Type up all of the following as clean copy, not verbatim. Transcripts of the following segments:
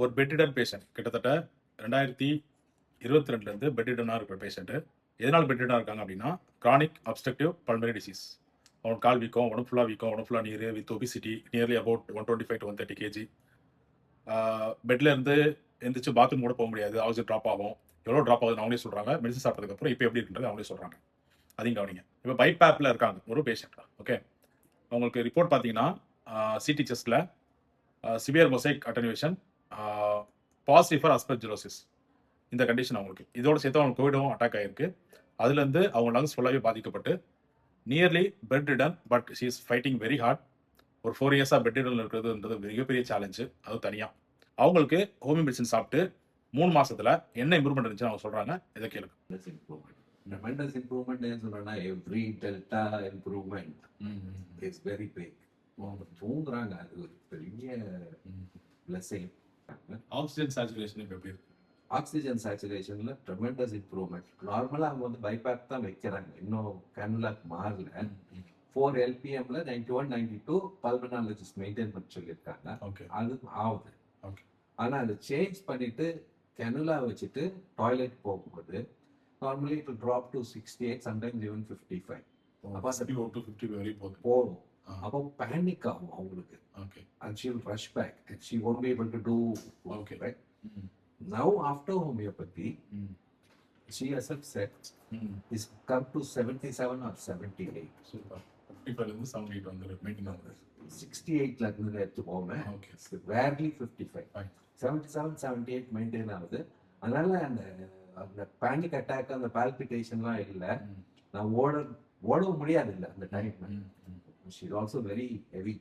ஒரு பெட்டிடன் பேஷண்ட் கிட்டத்தட்ட 2022லேருந்து பெட்டிடனாக இருக்கிற பேஷண்ட்டு எதனால் பெட்டிடனாக இருக்காங்க அப்படின்னா கிரானிக் அப்ஸ்ட்ரக்டிவ் பல்மனரி டிசீஸ். அவனுக்கு கால் வீக்கம், உடம்பு ஃபுல்லாக வீக்கம், உடம்பு ஃபுல்லாக நீர் with obesity nearly about 125 to 130 kg. பெட்ல இருந்து எந்திரிச்சு பாத்ரூம் கூட போக முடியாது, ஆக்சிஜன் ட்ராப் ஆகும். எவ்வளோ ட்ராப் ஆகுதுன்னு அவங்களே சொல்கிறாங்க. மெடிசன் சாப்பிட்டதுக்கப்புறம் இப்போ எப்படி இருக்குன்றது அவங்களே சொல்கிறாங்க. அதையும் கவனிங்க. இப்போ பைபேப்பில் இருக்காங்க ஒரு பேஷண்ட். ஓகே, அவங்களுக்கு ரிப்போர்ட் பார்த்தீங்கன்னா சிடி செஸ்ட்டில் severe mosaic attenuation, positive for aspergillosis. இந்த கண்டிஷன் அவங்களுக்கு இதோட சேர்த்து அவங்களுக்கு கோவிடும் அட்டாக் ஆகிருக்கு. அதுலேருந்து அவங்க லங்ஸ் ஃபுல்லாகவே பாதிக்கப்பட்டு nearly bed ridden, but she is fighting very hard. ஒரு 4 இயர்ஸாக பெட் ரிடன் இருக்கிறதுன்றது மிகப்பெரிய சேலஞ்சு. அது தனியாக அவங்களுக்கு ஹோமியோ மெடிசன் சாப்பிட்டு 3 மாசத்துல என்ன இம்ப்ரூவ்மெண்ட் இருந்துச்சுன்னு அவங்க சொல்கிறாங்க. இதை கேளுங்க. Tremendous improvement is every delta improvement is very big. தூங்குறாங்க, அது ஒரு பெரிய blessing. ஆக்சிஜன் சேச்சுரேஷன் எப்படி இருக்கு? ஆக்சிஜன் சேச்சுரேஷன்ல ட்ரெமெண்டஸ் இம்ப்ரூவ்மெண்ட். நார்மலா அவங்க வந்து பைபேக் தான் வைக்கிறாங்க, இன்னும் கேனுலாக்கு மாறல. 4 LPMல 91 92 பல்மனாலஜிஸ்ட் மெயின்டைன் பண்ண சொல்லியிருக்காங்க. அது ஆகுது. ஆனா அதை சேஞ்ச் பண்ணிட்டு கேனுலா வச்சுட்டு டாய்லெட் போகும்போது normally it will drop to 68, sometimes even 55. அப்போ 50 வரை போகும். அப்போ பேனிக் ஆகும் அவங்களுக்கு. And she will rush back and she won't be able to do right. Now after homeopathy, she herself said is come to 77 or 78. Super. 55 இருந்து 78 வந்து maintain ஆகுது. 68ல இருந்து எடுத்துக்கோங்க. Rarely 55. 77 78 மெயின்டைன் ஆகுது. அதனால அந்த பேனிக் அட்டாக், அந்த பால்பிட்டேஷன்லாம் இல்லை. நான் ஓடவும் முடியாது இல்லை அந்த டைம்ல. She is also very heavy.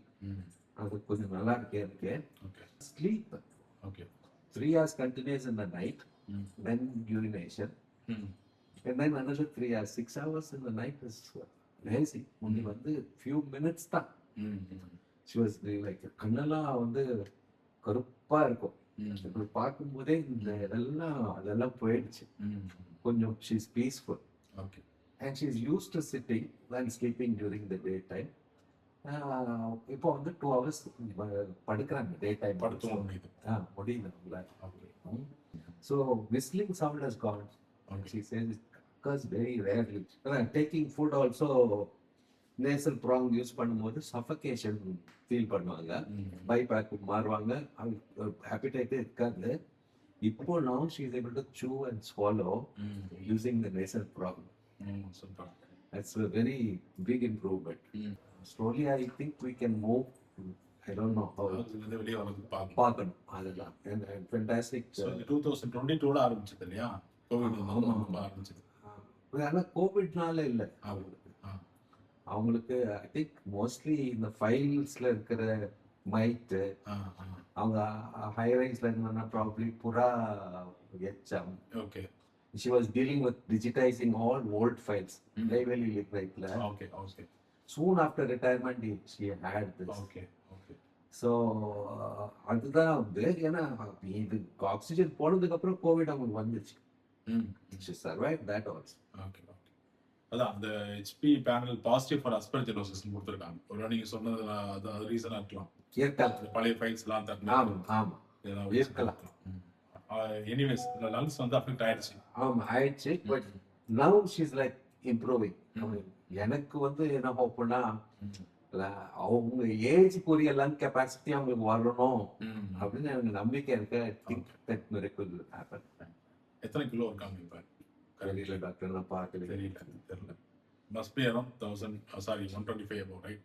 அது கொஞ்சம் நல்லா இருக்கு. Sleep 3 hours continuous in the night, then urination, and then another 3 hours. 6 hours in the night is lazy. only வந்து few minutes தான். she was like கண்ணெல்லாம் வந்து கருப்பா இருக்கும். பார்க்கும்போதே இந்த அதெல்லாம் போயிடுச்சு. கொஞ்சம் she is peaceful. And she is used to sitting and sleeping during the daytime. இப்போ வந்து 2 hours படுக்கிறாங்க டே டைம். முடியல அவங்கள. So whistling sound has gone. She says it occurs very rarely. Taking food also, nasal prong use பண்ணும்போது suffocation feel பண்ணுவாங்க. Buyback மாறுவாங்க, ஹேபிடேட்டே இருக்காது. இப்போ now she is able to chew and swallow using the nasal prong. That's a very big improvement. Slowly I think we can move. I don't know how. பார்க்கணும் அதெல்லாம். Fantastic. 2022ல ஆரம்பிச்சது இல்லையா Covid? ஆரம்பிச்சது. ஆனா கோவிட்னால இல்லை அவங்களுக்கு. ஐ திங்க் மோஸ்ட்லி இந்த ஃபைல்ஸ்ல இருக்கிற மைட்டு, அவங்க ஹை ரைஸ்ல இருந்தா ப்ராபப்ளி புறா எச்சம். She was dealing with digitizing all old files. Neyveli Library. Soon after retirement she had this. So அதுதான் வந்து ஏன்னா இது ஆக்சிஜன் போனதுக்கு அப்புறம் கோவிட் அவங்களுக்கு வந்துச்சு. She survived that also. அதான் அந்த ஹெச்பி பேனல் பாசிட்டிவ் ஃபார் அஸ்பெர்ஜிலோசிஸ் கொடுத்துருக்காங்க. ஒரு நீங்க சொன்னது அது ரீசனா இருக்கலாம். பழைய ஃபைல்ஸ்லாம் இருக்கலாம். எனிவேஸ் லங்ஸ் வந்து அஃபெக்ட் ஆயிடுச்சு. But now she is like improving. எனக்கு வந்து என்ன ஹோப்னா அவங்க ஏஜ்க்குரிய லங் கெப்பாசிட்டி அவங்களுக்கு வரணும் அப்படின்னு எனக்கு நம்பிக்கை இருக்கு. I think that miracle will happen. எத்தனை கிலோ இருக்காங்க இப்ப? கரெக்ட்ல டாக்டர் நான் பார்க்கல, தெரியல. must be around 125 about, right?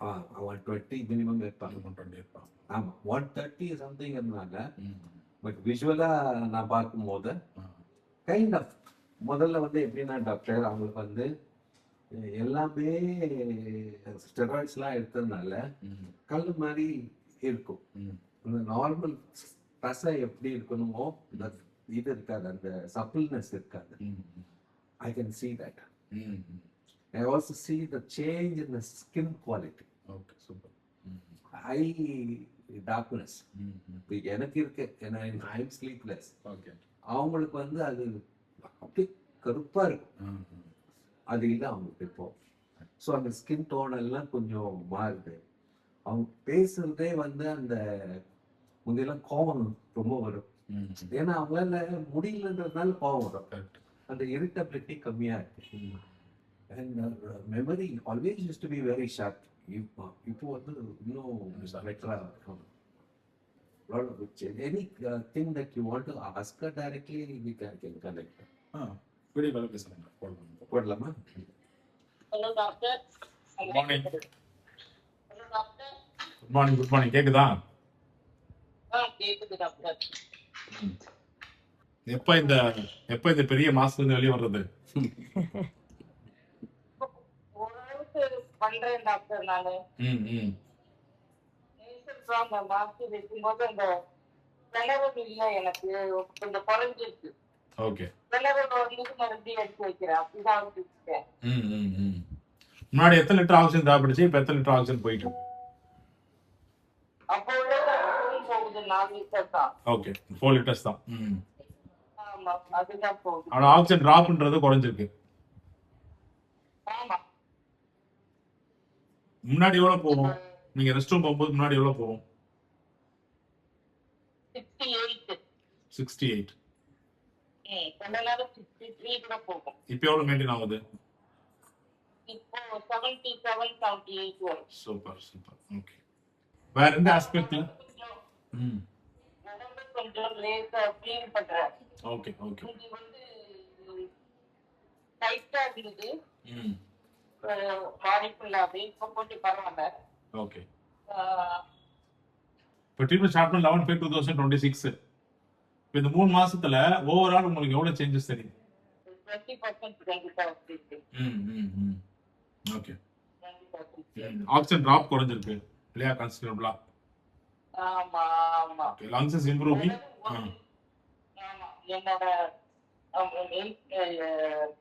120 minimum இருப்பாங்க. 120 இருப்பாங்க. ஆமா, 130 சம்திங் இருந்தாங்க. பட் விஷுவலா நான் பார்க்கும்போது கைண்ட் ஆஃப் முதல்ல வந்து எப்படின்னா டாக்டர் அவங்களுக்கு வந்து எல்லாமே ஸ்டெராய்ட்ஸ்லாம் எடுத்ததுனால கல் மாதிரி இருக்கும். இந்த நார்மல் தசை எப்படி இருக்கணுமோ இது இருக்காது, அந்த சப்பிள்னஸ் இருக்காது. I can see that. I also see the change in the skin quality. Okay, super. Eye darkness. எனக்கு இருக்கு, ஏன்னா I am sleepless. அவங்களுக்கு வந்து அது அப்படி கருப்பா இருக்கும். அது இல்லை அவங்களுக்கு இப்போ. ஸோ அந்த ஸ்கின் டோன் எல்லாம் கொஞ்சம் மாறுது. அவங்க பேசுறதே வந்து அந்த முந்தையெல்லாம் கோபம் ரொம்ப வரும். ஏன்னா அவங்களால முடியலன்றதுனால கோபம் வரும். கரெக்ட். அந்த இரிட்டபிலிட்டி கம்மியா இருக்கு. And memory always use to be very sharp. இப்போ வந்து இன்னும் பெட்டரா இருக்கும். Anything that you want to ask her directly, we can connect. Video call பேசுறாங்க. போடலாமா? Hello doctor. Good morning. Hello doctor. Good morning. Good morning. கேக்குதா? கேக்குது doctor. எப்ப இந்த பெரிய மாசத்துல வெளியே வர்றது? ஓரளவுக்கு பண்றேன் டாக்டர் நானு. நேசர் மாஸ்க் வைக்கும்போது அந்த கிணறு இல்ல எனக்கு கொஞ்சம் குறைஞ்சிருக்கு. ஓகே. கிணறு வந்து மறுபடியும் எடுத்து வைக்கிறேன். அப்படிதான் வச்சுருக்கேன். முன்னாடி எத்தனை லிட்டர் ஆக்சிஜன் தேவைப்படுச்சு? இப்ப எத்தனை லிட்டர் ஆக்சிஜன் போயிட்டு? அப்போ உள்ள போகுது 4 லிட்டர் தான். ஓகே, 4 லிட்டர்ஸ் தான். ஆமா, அதுதான் போகுது. ஆனா ஆக்சிஜன் டிராப்ன்றது குறைஞ்சிருக்கு. ஆமா. முன்னாடி எவ்வளவு போகும்? நீங்க ரெஸ்ட் ரூம் போகும்போது முன்னாடி எவ்வளவு போகும்? 68. 68. கொஞ்ச நேரம் 63 கூட போகும். இப்போ எவ்வளவு மெயின்டைன் ஆகுது? இப்போ 77, 78 வரும். Super super. ஓகே. வேற எந்த ஆஸ்பெக்ட்ல? உடம்பு கொஞ்சம் லேசா ஃபீல் பண்றேன். Okay okay. இது வந்து டைட்டா இருந்தது. பாடி ஃபுல்லாவே இப்போ கொஞ்சம் பரவாயில்ல. ஓகே. இப்போ ட்ரீட்மெண்ட் ஸ்டார்ட் பண்ண 11/5/2026. இப்போ இந்த 3 மாசத்துல ஓவரால் உங்களுக்கு எவ்வளவு சேஞ்சஸ் தெரியும்? 20% கண்டிப்பா இருக்கு. ஓகே. 20%. ஆக்சிஜன் டிராப் குறைஞ்சிருக்கு இல்லையா? கன்சிடரபிளா. ஆமா ஆமா. ஓகே. Lungs is improving. ஆமா, என்னோட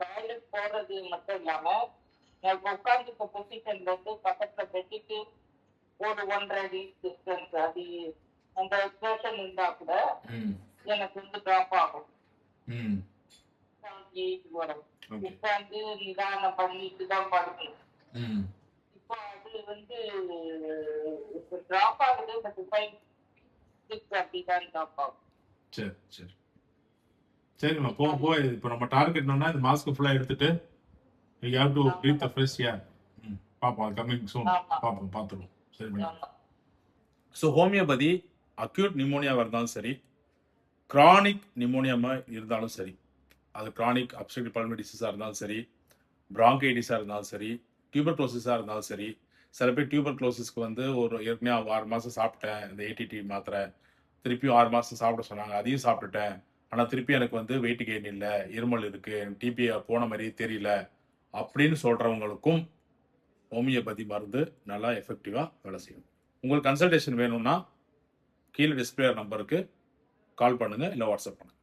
டாய்லெட் போறது மட்டும் இல்லாம நான் இப்போ உட்கார்ந்துக்க பொசிஷன்ல இருந்து பக்கத்துல பெட்டிக்கு ஒரு 1.5 அடி டிஸ்டன்ஸ் அது அந்த ஸ்டேஷன் இருந்தா கூட எனக்கு வந்து டிராப் ஆகும். 78 வரும். உட்காந்து நிதானம் பண்ணிட்டு தான் படுக்கணும். இப்போ அது வந்து டிராப் ஆகுது. பட் 5-6 அப்படிதான் டிராப் ஆகும். சரி சரி சரிம்மா. இப்போ நம்ம டார்கெட் என்னன்னா இந்த மாஸ்க் ஃபுல்லா எடுத்துட்டு you have to breathe the fresh air. பாப்போம் கமிங் சூன். பார்த்துருவோம். சரி மேடம். ஸோ ஹோமியோபதி அக்யூட் நிமோனியாவாக இருந்தாலும் சரி, கிரானிக் நிமோனியாவாக இருந்தாலும் சரி, அது கிரானிக் அப்ஸ்ட்ரக்டிவ் பல்மனரி டிசீஸாக இருந்தாலும் சரி, பிராங்கைட்டிஸாக இருந்தாலும் சரி, டியூபர்குலோசிஸாக இருந்தாலும் சரி. சில பேர் டியூபர்குலோசிஸ்க்கு வந்து ஒரு ஏற்கனவே 6 மாதம் சாப்பிட்டேன் இந்த ATT மாத்திரை, திருப்பியும் 6 மாதம் சாப்பிட சொன்னாங்க, அதையும் சாப்பிட்டுட்டேன், ஆனால் திருப்பி எனக்கு வந்து வெயிட் கெயின் இல்லை, இருமல் இருக்குது, எனக்கு டிபி போன மாதிரியே தெரியல அப்படின்னு சொல்கிறவங்களுக்கும் ஹோமியோபதி மருந்து நல்லா எஃபெக்டிவாக வேலை செய்யும். உங்களுக்கு கன்சல்டேஷன் வேணும்னா கீழே டிஸ்பிளே நம்பருக்கு கால் பண்ணுங்கள், இல்லை வாட்ஸ்அப் பண்ணுங்கள்.